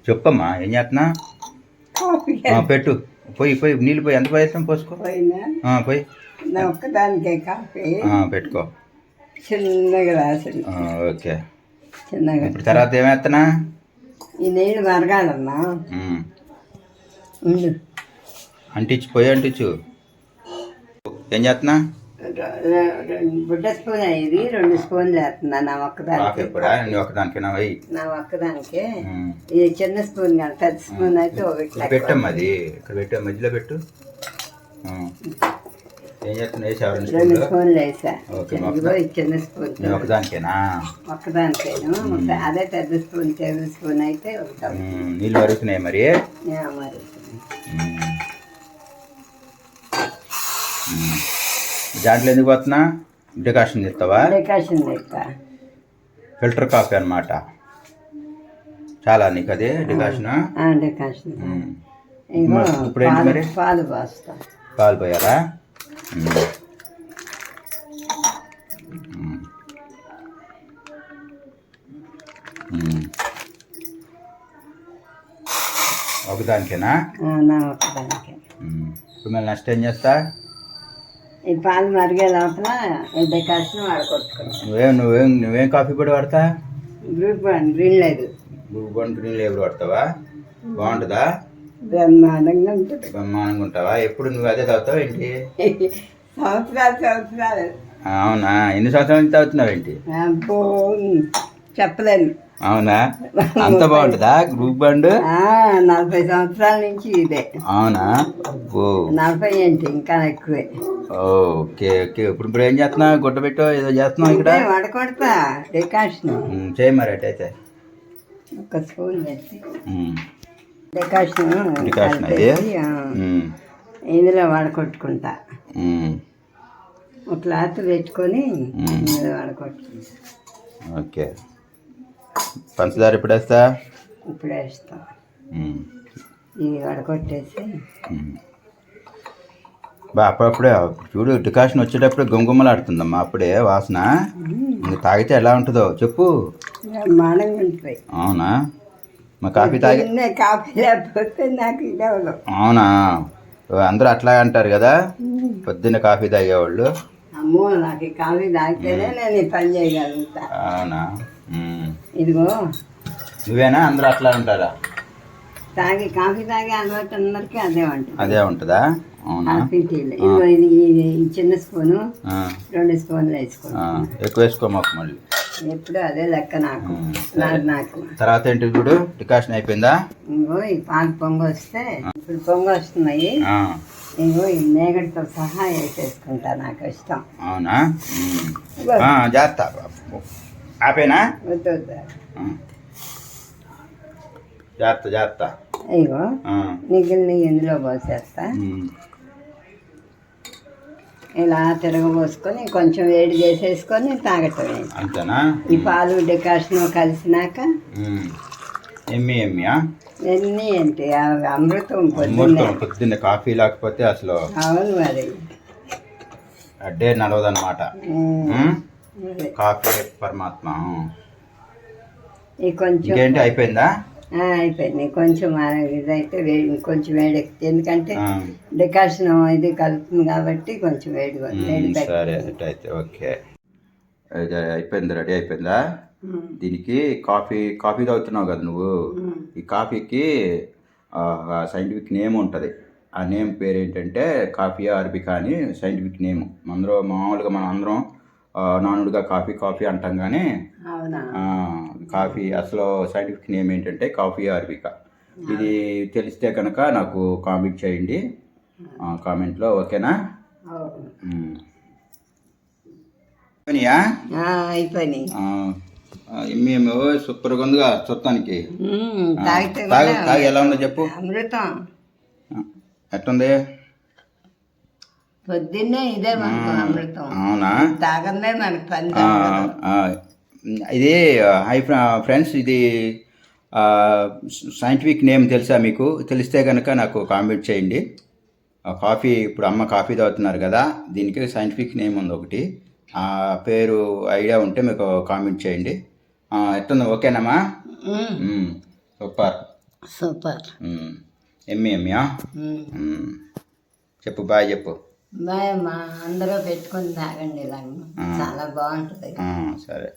చెప్పమ్మా ఏం చేస్తున్నా కాఫీ పెట్టు పోయి పోయి నీళ్ళు పోయి ఎంత పోయేస్తాం పోసుకో పోయినా పోయి నా ఒక్కదానికే కాఫీ పెట్టుకో చిన్నగా రాసింది. ఓకే చిన్నగా ఇప్పుడు తర్వాత ఏమేస్తున్నా ఈ నీళ్ళు మరగాలమ్మా. ఉండు అంటించు పోయి అంటించు ఏం చేస్తున్నా బుడ్డ స్పూన్ అయ్యేది 2 స్పూన్లు వేస్తున్నా నా ఒక్కదానికి. ఎప్పుడా నీ ఒక్కదానికైనా పోయి నా ఒక్కదానికే ఇది చిన్న స్పూన్ కానీ పెద్ద స్పూన్ అయితే ఒకటి పెట్టమ్మా అది ఇక్కడ పెట్టు మధ్యలో పెట్టు ఏం చేస్తున్నా వేసా 2 స్పూన్లు వేసా. ఓకే. ఇదిగో ఈ చిన్న స్పూన్ నీ ఒక్కదానికేనా ఒక్కదానికేను. అదే పెద్ద స్పూన్ టేబుల్ స్పూన్ అయితే ఒకటి. నీళ్ళు మరుగుతున్నాయి మరి మరి దాంట్లో ఎందుకు పోతున్నా డికాషన్ చేస్తావా డికాషన్ తెస్తా. ఫిల్టర్ కాఫీ అన్నమాట చాలా నీకు అదే డికాషన్ డికాషన్ ఇప్పుడు ఏంటి మరి పాలు పోస్తా. పాలు పోయారా ఒకదానికేనా నా ఒక్కదానికే. ఇప్పుడు మళ్ళీ నెక్స్ట్ ఏం చేస్తా ఈ పాలు మరిగే లోపల ఈ డికాషన్ వాడుకొట్టుకున్నా. నువ్వేం కాఫీ పొడి వాడతా గ్రూప్ 1 గ్రీన్ లేదు. గ్రీన్ లేబుల్ వాడతావా బాగుంటుందా బ్రహ్మాండంగా ఉంటుంది. బ్రహ్మాండంగా ఉంటావా ఎప్పుడు నువ్వు అదే తాగుతావు ఏంటి సంవత్సరాలు అవునా ఎన్ని సంవత్సరాల నుంచి తాగుతున్నావు ఏంటి అబ్బో చెప్పలేను. అవునా అంత బాగుంటుందా గ్రూప్ బండ్ 40 సంవత్సరాల నుంచి ఇదే. అవునా ఓ 40 ఏంటి ఇంకా ఎక్కువే. ఓకే ఓకే ఇప్పుడు ఏం చేస్తున్నావు గుడ్డ పెట్టో ఏదో చేస్తున్నావు ఇక్కడ వడకొడతా డికాషన్ చేయి మరి అట్టయితే 1 స్పూన్ పెట్టి డికాషన్ ఇందులో వడకొట్టుకుంటా. ఒక క్లాత్ పెట్టుకొని ఇందులో వడకొట్టుకుంటా. ఓకే పంచదార ఎప్పుడు వేస్తా ఇప్పుడు వేస్తా. ఇది వడకొట్టేసి అప్పుడప్పుడే చూడు డికాషన్ వచ్చేటప్పుడు గుమగుమలాడుతుందమ్మా అప్పుడే వాసన తాగితే ఎలా ఉంటుందో చెప్పు బ్రహ్మాండంగా ఉంటుంది. అవునా మా కాఫీ కాఫీ లేకపోతే నాకు ఇదేవాళ్ళు. అవునా అందరూ అట్లా అంటారు కదా పొద్దున్న కాఫీ తాగేవాళ్ళు. అమ్మో నాకు ఈ కాఫీ తాగితేనే నేను ఈ పని చేయగలుగుతా. అవునా ఇదిగో నువ్వేనా అందరూ అట్లా ఉంటారా కాఫీ తాగే అలవాటు అందరికీ అదే ఉంటుందా. అవునా కాఫీ టీలు ఇదిగో ఇది చిన్న స్పూను 2 స్పూన్లు వేసుకో. ఎక్కువ వేసుకో మాకు మళ్ళీ ఎప్పుడు అదే లెక్క నాకు. తర్వాత ఏంటి చూడు డికాషన్ అయిపోయిందా ఇంకో ఈ పాలు పొంగ వస్తే ఇప్పుడు పొంగ వస్తున్నాయి. ఇంకో ఈ మేగడితో సహా వేసేసుకుంటా నాకు ఇష్టం. అవునా జాగ్రత్త ఆపేనా జాగ్రత్త జాగ్రత్త. ఇగో మిగిలిన ఇందులో పోసేస్తా. ఇలా తిరగబోసుకొని కొంచెం వేడి చేసేసుకొని తాగటమే అంతేనా. ఈ పాలు డికాషన్ కలిసినాక ఎన్ని ఏంటి అమృతం పొద్దున్న కాఫీ లేకపోతే అసలు అవును మరి అడ్డే నడవదన్నమాట. కాఫీ పరమాత్మ. కొంచెం ఏంటి అయిపోయిందా అయిపోయింది. కొంచెం ఇదైతే వేడి కొంచెం వేడి ఎందుకంటే డికాషన్ ఇది కలుపుతుంది కాబట్టి కొంచెం వేడి సరే అయితే ఓకే అయిపోయింది రెడీ అయిపోయిందా. దీనికి కాఫీ తాగుతున్నావు కదా నువ్వు ఈ కాఫీకి సైంటిఫిక్ నేమ్ ఉంటుంది. ఆ నేమ్ పేరు ఏంటంటే కాఫీ అరబికా అని సైంటిఫిక్ నేమ్. మామూలుగా మనం అందరం నానుడుగా కాఫీ అంటాం కానీ కాఫీ అసలు సైంటిఫిక్ నేమ్ ఏంటంటే కాఫీ అరబికా. ఇది తెలిస్తే కనుక నాకు కామెంట్ చేయండి కామెంట్లో ఓకేనా. అయిపోయినాయి మేము సూపర్గా ఉందిగా చూడటానికి. తాగి ఎలా ఉందో చెప్పు అమృతం ఎట్టుంది పొద్దున్నే ఇదే మనకు అమృతం. అవునా తాగందే మనకు పని. ఇది హై ఫ్రెండ్స్ ఇది సైంటిఫిక్ నేమ్ తెలుసా మీకు తెలిస్తే కనుక నాకు కామెంట్ చేయండి. కాఫీ ఇప్పుడు అమ్మ కాఫీ తాగుతున్నారు కదా దీనికి సైంటిఫిక్ నేమ్ ఉంది ఒకటి. ఆ పేరు ఐడియా ఉంటే మీకు కామెంట్ చేయండి. ఎట్లుంది ఓకేనమ్మా సూపర్. సూపర్. ఎమ్మి ఎమ్మియా చెప్పు బాయ్ చెప్పు. బాయ్ అమ్మా, అందరూ పెట్టుకొని తాగండి ఇలాగ, చాలా బాగుంటుంది. సరే.